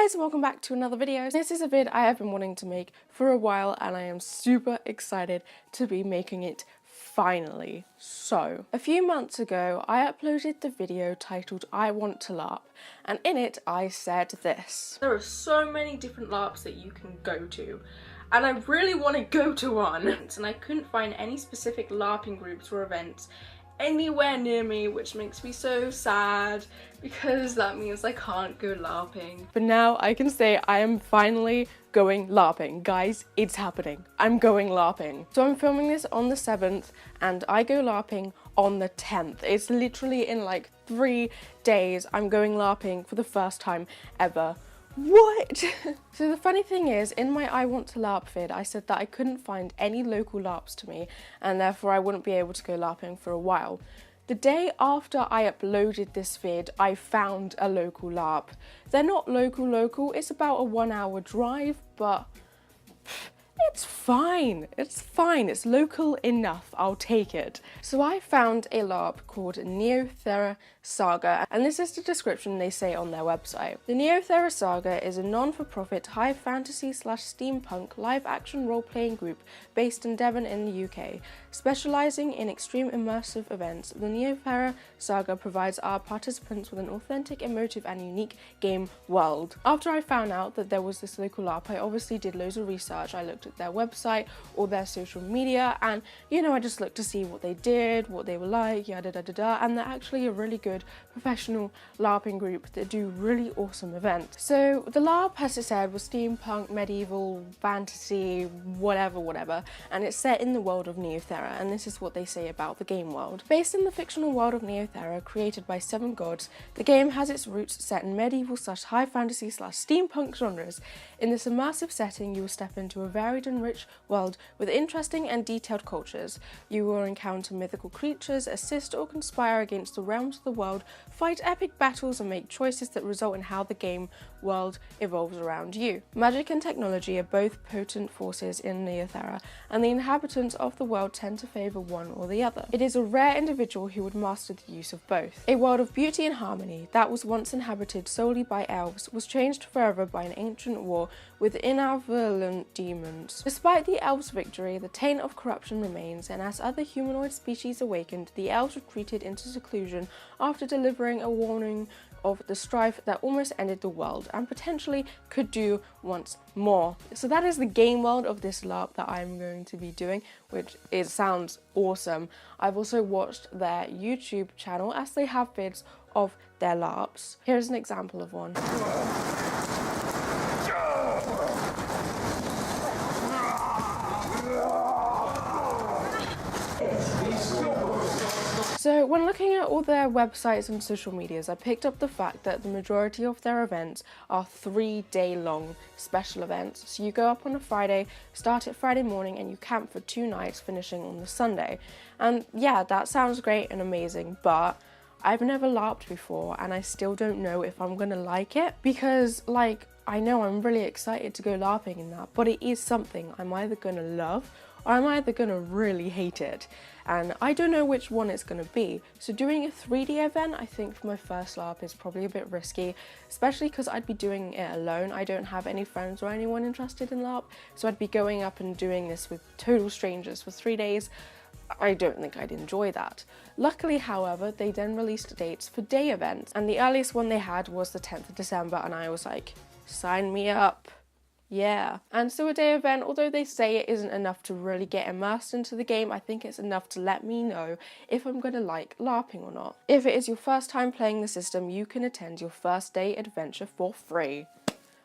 guys, and welcome back to another video. This is a vid I have been wanting to make for a while and I am super excited to be making it finally. So, a few months ago I uploaded the video titled I Want to LARP, and in it I said this. There are so many different LARPs that you can go to, and I really want to go to one, and I couldn't find any specific LARPing groups or events anywhere near me, which makes me so sad because that means I can't go LARPing. But now I can say I am finally going LARPing. Guys, it's happening. I'm going LARPing. So I'm filming this on the 7th and I go LARPing on the 10th. It's literally in like 3 days I'm going LARPing for the first time ever. What? So the funny thing is, in my I Want to LARP vid, I said that I couldn't find any local LARPs to me and therefore I wouldn't be able to go LARPing for a while. The day after I uploaded this vid, I found a local LARP. They're not local, it's about a 1-hour drive, but it's fine, it's local enough, I'll take it. So I found a LARP called Thera Saga, and this is the description they say on their website. The Thera Saga is a non-for-profit high fantasy / steampunk live-action role-playing group based in Devon in the UK. Specialising in extreme immersive events, the Thera Saga provides our participants with an authentic, emotive and unique game world. After I found out that there was this local LARP, I obviously did loads of research. I looked at their website or their social media and, you know, I just looked to see what they did, what they were like, yada da da da, and they're actually a really good professional LARPing group that do really awesome events. So the LARP, as it said, was steampunk, medieval, fantasy, whatever, and it's set in the world of Thera, and this is what they say about the game world. Based in the fictional world of Thera, created by 7 gods, the game has its roots set in medieval / high fantasy / steampunk genres. In this immersive setting, you will step into a varied and rich world with interesting and detailed cultures. You will encounter mythical creatures, assist or conspire against the realms of the world, fight epic battles and make choices that result in how the game world evolves around you. Magic and technology are both potent forces in Thera, and the inhabitants of the world tend to favour one or the other. It is a rare individual who would master the use of both. A world of beauty and harmony that was once inhabited solely by elves was changed forever by an ancient war with inavulent demons. Despite the elves' victory, the taint of corruption remains, and as other humanoid species awakened, the elves retreated into seclusion after delivering a warning of the strife that almost ended the world and potentially could do once more. So that is the game world of this LARP that I'm going to be doing, which sounds awesome. I've also watched their YouTube channel as they have vids of their LARPs. Here's an example of one. So when looking at all their websites and social medias, I picked up the fact that the majority of their events are 3-day long special events. So you go up on a Friday, start at Friday morning, and you camp for 2 nights, finishing on the Sunday. And yeah, that sounds great and amazing, but I've never LARPed before and I still don't know if I'm gonna like it, because like, I know I'm really excited to go LARPing in that, but it is something I'm either gonna love or I'm either gonna really hate it, and I don't know which one it's gonna be. So doing a 3D event, I think for my first LARP is probably a bit risky, especially because I'd be doing it alone. I don't have any friends or anyone interested in LARP, so I'd be going up and doing this with total strangers for 3 days. I don't think I'd enjoy that. Luckily, however, they then released dates for day events, and the earliest one they had was the 10th of December, and I was like, sign me up. Yeah. And so a day event, although they say it isn't enough to really get immersed into the game, I think it's enough to let me know if I'm gonna like LARPing or not. If it is your first time playing the system, you can attend your first day adventure for free.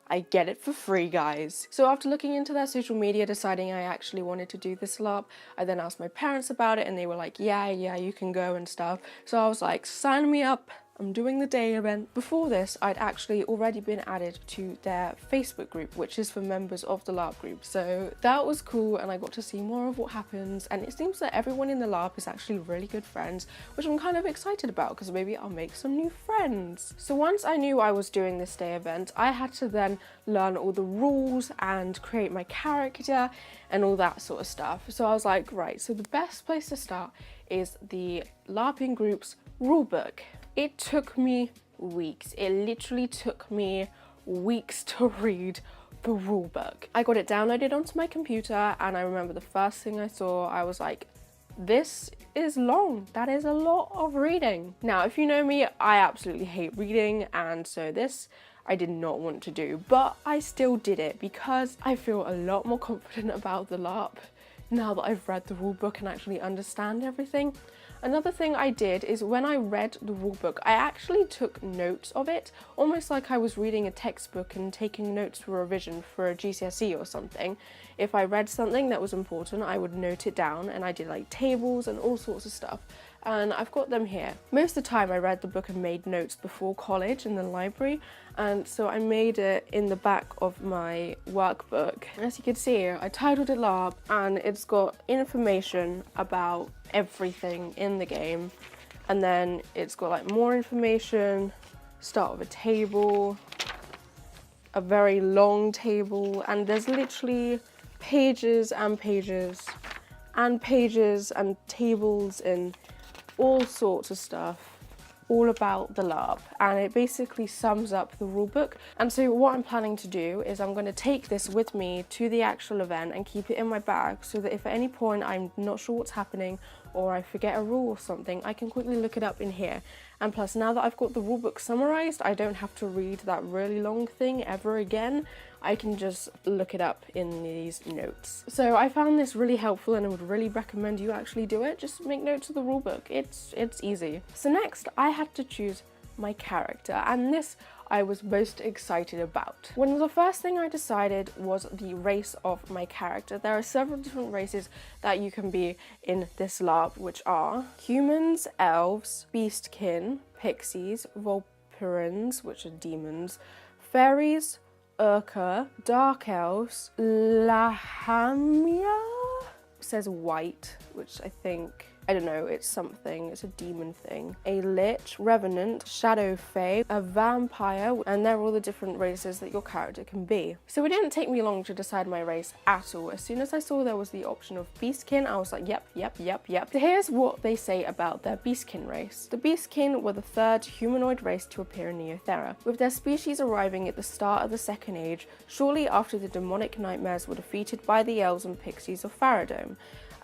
I get it for free, guys. So after looking into their social media, deciding I actually wanted to do this LARP, I then asked my parents about it and they were like, yeah, you can go and stuff. So I was like, sign me up. I'm doing the day event. Before this, I'd actually already been added to their Facebook group, which is for members of the LARP group. So that was cool and I got to see more of what happens, and it seems that everyone in the LARP is actually really good friends, which I'm kind of excited about because maybe I'll make some new friends. So once I knew I was doing this day event, I had to then learn all the rules and create my character and all that sort of stuff. So I was like, right, so the best place to start is the LARPing group's rulebook. It took me weeks. It literally took me weeks to read the rule book. I got it downloaded onto my computer, and I remember the first thing I saw, I was like, this is long. That is a lot of reading. Now, if you know me, I absolutely hate reading, and so this I did not want to do, but I still did it because I feel a lot more confident about the LARP now that I've read the rule book and actually understand everything. Another thing I did is when I read the rulebook, I actually took notes of it, almost like I was reading a textbook and taking notes for revision for a GCSE or something. If I read something that was important, I would note it down, and I did like tables and all sorts of stuff. And I've got them here. Most of the time I read the book and made notes before college in the library, and so I made it in the back of my workbook. As you can see, I titled it LARP, and it's got information about everything in the game, and then it's got like more information, start with a table, a very long table, and there's literally pages and pages and pages and tables and all sorts of stuff all about the LARP, and it basically sums up the rulebook. And so what I'm planning to do is I'm going to take this with me to the actual event and keep it in my bag, so that if at any point I'm not sure what's happening or I forget a rule or something, I can quickly look it up in here. And plus, now that I've got the rulebook summarized, I don't have to read that really long thing ever again. I can just look it up in these notes. So I found this really helpful, and I would really recommend you actually do it. Just make notes of the rulebook. It's easy. So next, I had to choose my character, and this I was most excited about. When the first thing I decided was the race of my character. There are several different races that you can be in this LARP, which are humans, elves, beastkin, pixies, vampirins, which are demons, fairies, Urka, dark elves, Lahamia, says white, which I think, I don't know, it's something, it's a demon thing. A lich, revenant, shadow fae, a vampire, and they're all the different races that your character can be. So it didn't take me long to decide my race at all. As soon as I saw there was the option of beastkin, I was like, yep. So here's what they say about their beastkin race. The beastkin were the third humanoid race to appear in Thera, with their species arriving at the start of the Second Age, shortly after the demonic nightmares were defeated by the elves and pixies of Faradome.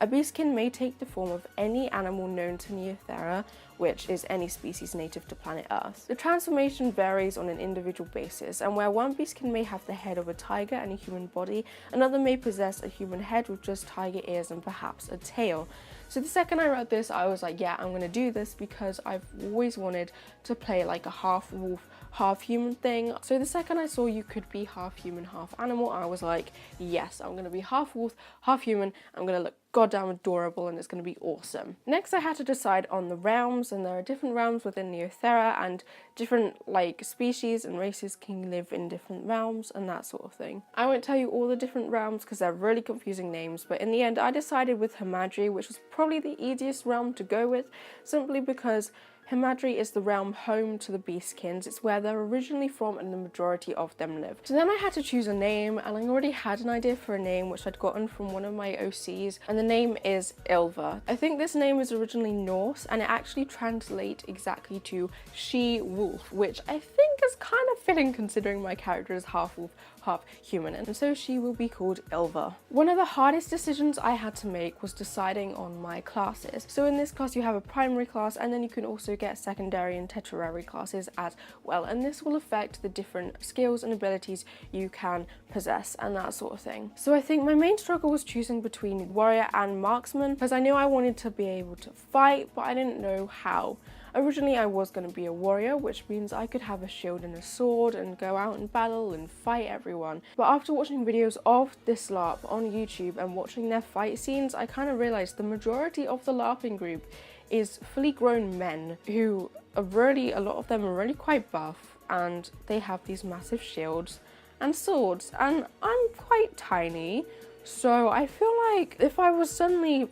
A beastkin may take the form of any animal known to Thera, which is any species native to planet Earth. The transformation varies on an individual basis, and where one beastkin may have the head of a tiger and a human body, another may possess a human head with just tiger ears and perhaps a tail. So the second I read this, I was like, yeah, I'm gonna do this, because I've always wanted to play like a half wolf, half human thing. So the second I saw you could be half human, half animal, I was like, yes, I'm gonna be half wolf, half human. I'm gonna look goddamn adorable, and it's gonna be awesome. Next, I had to decide on the realms, and there are different realms within Thera, and different like species and races can live in different realms and that sort of thing. I won't tell you all the different realms because they're really confusing names, but in the end I decided with Himadri, which was probably the easiest realm to go with, simply because Himadri is the realm home to the beastkins. It's where they're originally from, and the majority of them live. So then I had to choose a name, and I already had an idea for a name which I'd gotten from one of my OCs, and the name is Ilva. I think this name is originally Norse, and it actually translates exactly to she-wolf, which I think is kind of fitting considering my character is half wolf, half human, and so she will be called Ilva. One of the hardest decisions I had to make was deciding on my classes. So in this class you have a primary class, and then you can also get secondary and tertiary classes as well, and this will affect the different skills and abilities you can possess and that sort of thing. So I think my main struggle was choosing between warrior and marksman, because I knew I wanted to be able to fight, but I didn't know how. Originally I was going to be a warrior, which means I could have a shield and a sword and go out and battle and fight everyone. But after watching videos of this LARP on YouTube and watching their fight scenes, I kind of realised the majority of the LARPing group is fully grown men who are really, a lot of them are really quite buff, and they have these massive shields and swords, and I'm quite tiny, so I feel like if I was suddenly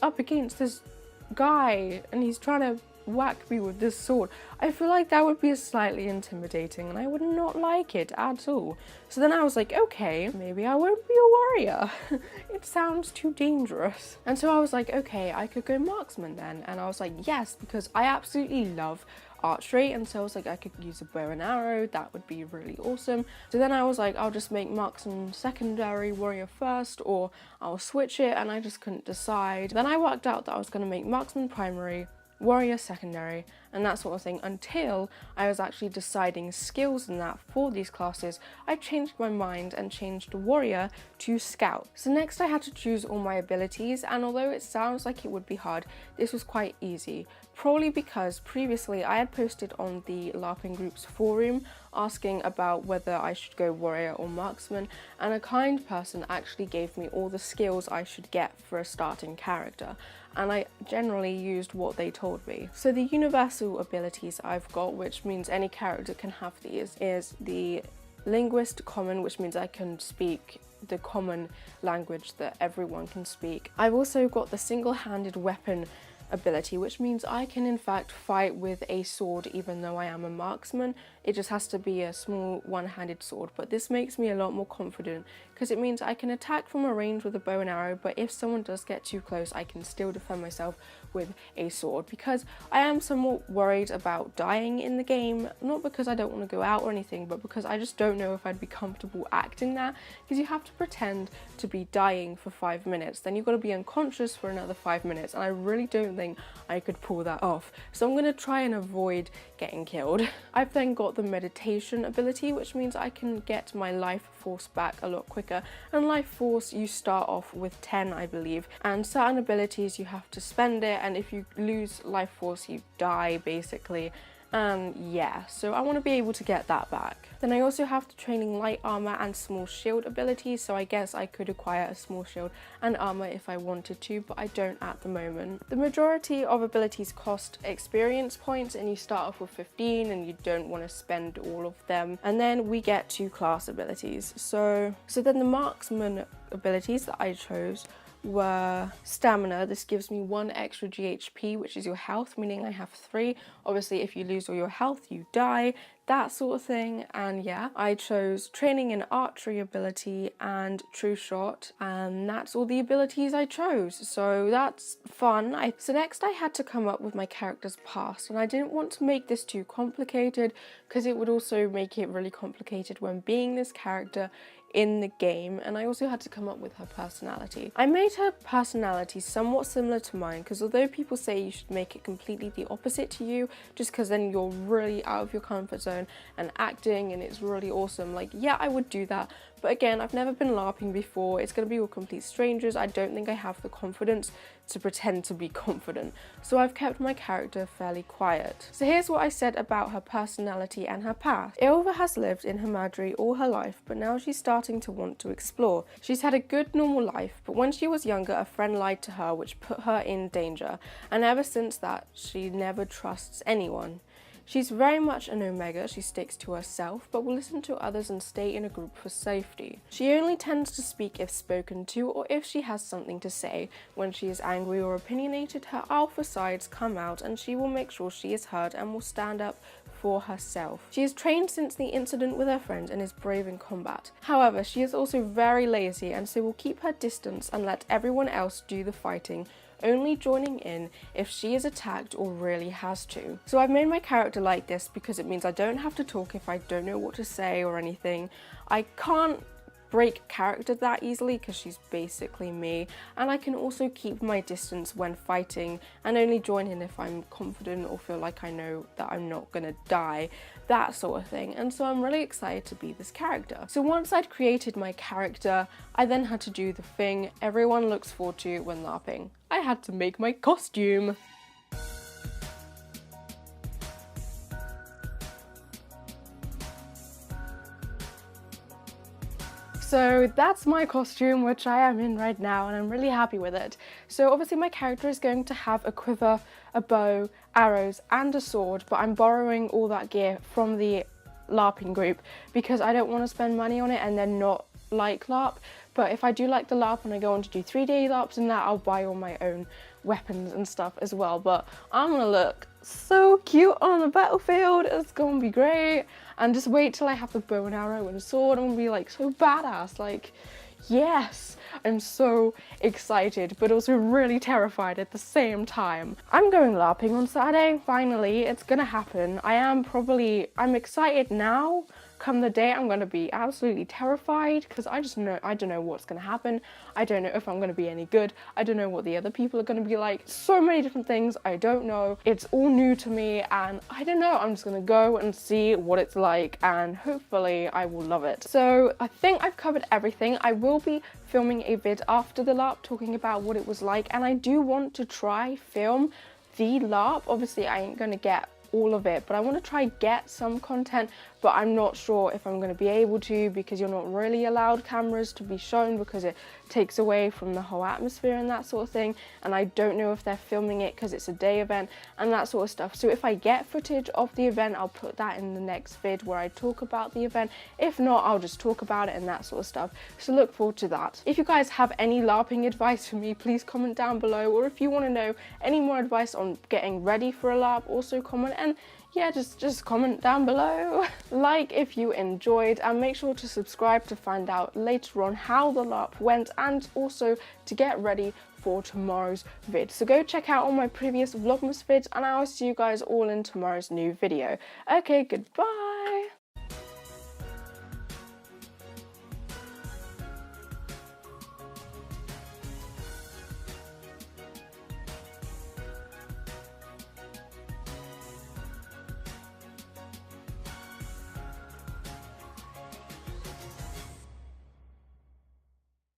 up against this guy and he's trying to whack me with this sword, I feel like that would be slightly intimidating, and I would not like it at all. So then I was like, okay, maybe I won't be a warrior. It sounds too dangerous. And so I was like, okay, I could go marksman then. And I was like, yes, because I absolutely love archery, and so I was like, I could use a bow and arrow, that would be really awesome. So then I was like, I'll just make marksman secondary, warrior first, or I'll switch it, and I just couldn't decide. Then I worked out that I was going to make marksman primary, warrior secondary, and that sort of thing, until I was actually deciding skills and that for these classes. I changed my mind and changed warrior to scout. So next I had to choose all my abilities, and although it sounds like it would be hard, this was quite easy. Probably because previously I had posted on the LARPing group's forum asking about whether I should go warrior or marksman, and a kind person actually gave me all the skills I should get for a starting character, and I generally used what they told me. So the universal abilities I've got, which means any character can have these, is the linguist common, which means I can speak the common language that everyone can speak. I've also got the single-handed weapon ability, which means I can in fact fight with a sword even though I am a marksman. It just has to be a small one-handed sword, but this makes me a lot more confident because it means I can attack from a range with a bow and arrow, but if someone does get too close, I can still defend myself with a sword, because I am somewhat worried about dying in the game, not because I don't want to go out or anything, but because I just don't know if I'd be comfortable acting that, because you have to pretend to be dying for 5 minutes, then you've got to be unconscious for another 5 minutes, and I really don't think I could pull that off. So I'm going to try and avoid getting killed. I've then got the meditation ability, which means I can get my life force back a lot quicker, and life force you start off with 10, I believe, and certain abilities you have to spend it, and if you lose life force you die basically. Yeah, so I want to be able to get that back. Then I also have the training light armor and small shield abilities, so I guess I could acquire a small shield and armor if I wanted to, but I don't at the moment. The majority of abilities cost experience points, and you start off with 15 and you don't want to spend all of them. And then we get to class abilities. So then the marksman abilities that I chose were stamina. This gives me 1 extra GHP, which is your health, meaning I have 3. Obviously if you lose all your health you die, that sort of thing. And yeah, I chose training and archery ability and true shot, and that's all the abilities I chose, so that's fun. So next I had to come up with my character's past, and I didn't want to make this too complicated because it would also make it really complicated when being this character in the game, and I also had to come up with her personality. I made her personality somewhat similar to mine, because although people say you should make it completely the opposite to you, just because then you're really out of your comfort zone and acting and it's really awesome, like yeah, I would do that, but again, I've never been LARPing before, it's going to be all complete strangers, I don't think I have the confidence to pretend to be confident, so I've kept my character fairly quiet. So here's what I said about her personality and her past. Ilva has lived in Hamadri all her life, but now she's starting to want to explore. She's had a good normal life, but when she was younger a friend lied to her which put her in danger, and ever since that she never trusts anyone. She's very much an Omega, she sticks to herself, but will listen to others and stay in a group for safety. She only tends to speak if spoken to, or if she has something to say. When she is angry or opinionated, her alpha sides come out, and she will make sure she is heard and will stand up for herself. She is trained since the incident with her friend and is brave in combat. However, she is also very lazy, and so will keep her distance and let everyone else do the fighting, only joining in if she is attacked or really has to. So I've made my character like this because it means I don't have to talk if I don't know what to say or anything. I can't break character that easily because she's basically me, and I can also keep my distance when fighting and only join in if I'm confident or feel like I know that I'm not gonna die, that sort of thing. And so I'm really excited to be this character. So once I'd created my character, I then had to do the thing everyone looks forward to when LARPing. I had to make my costume. So that's my costume, which I am in right now, and I'm really happy with it. So obviously my character is going to have a quiver, a bow, arrows, and a sword, but I'm borrowing all that gear from the LARPing group because I don't want to spend money on it and then not like LARP. But if I do like the LARP and I go on to do 3D LARPs and that, I'll buy all my own weapons and stuff as well. But I'm gonna look so cute on the battlefield, it's gonna be great. And just wait till I have the bow and arrow and sword, I'm gonna be like so badass, like, yes, I'm so excited, but also really terrified at the same time. I'm going LARPing on Saturday. Finally, it's gonna happen. I'm excited now. Come the day, I'm gonna be absolutely terrified because I don't know what's gonna happen. I don't know if I'm gonna be any good. I don't know what the other people are gonna be like. So many different things I don't know. It's all new to me and I don't know. I'm just gonna go and see what it's like and hopefully I will love it. So I think I've covered everything. I will be filming a vid after the LARP talking about what it was like, and I do want to try film the LARP. Obviously I ain't gonna get all of it, but I want to try get some content, but I'm not sure if I'm going to be able to because you're not really allowed cameras to be shown because it takes away from the whole atmosphere and that sort of thing, and I don't know if they're filming it because it's a day event and that sort of stuff. So if I get footage of the event, I'll put that in the next vid where I talk about the event. If not, I'll just talk about it and that sort of stuff, so look forward to that. If you guys have any LARPing advice for me, please comment down below, or if you want to know any more advice on getting ready for a LARP, also comment, and yeah, just comment down below. Like if you enjoyed, and make sure to subscribe to find out later on how the LARP went and also to get ready for tomorrow's vid. So go check out all my previous Vlogmas vids and I will see you guys all in tomorrow's new video. Okay, goodbye.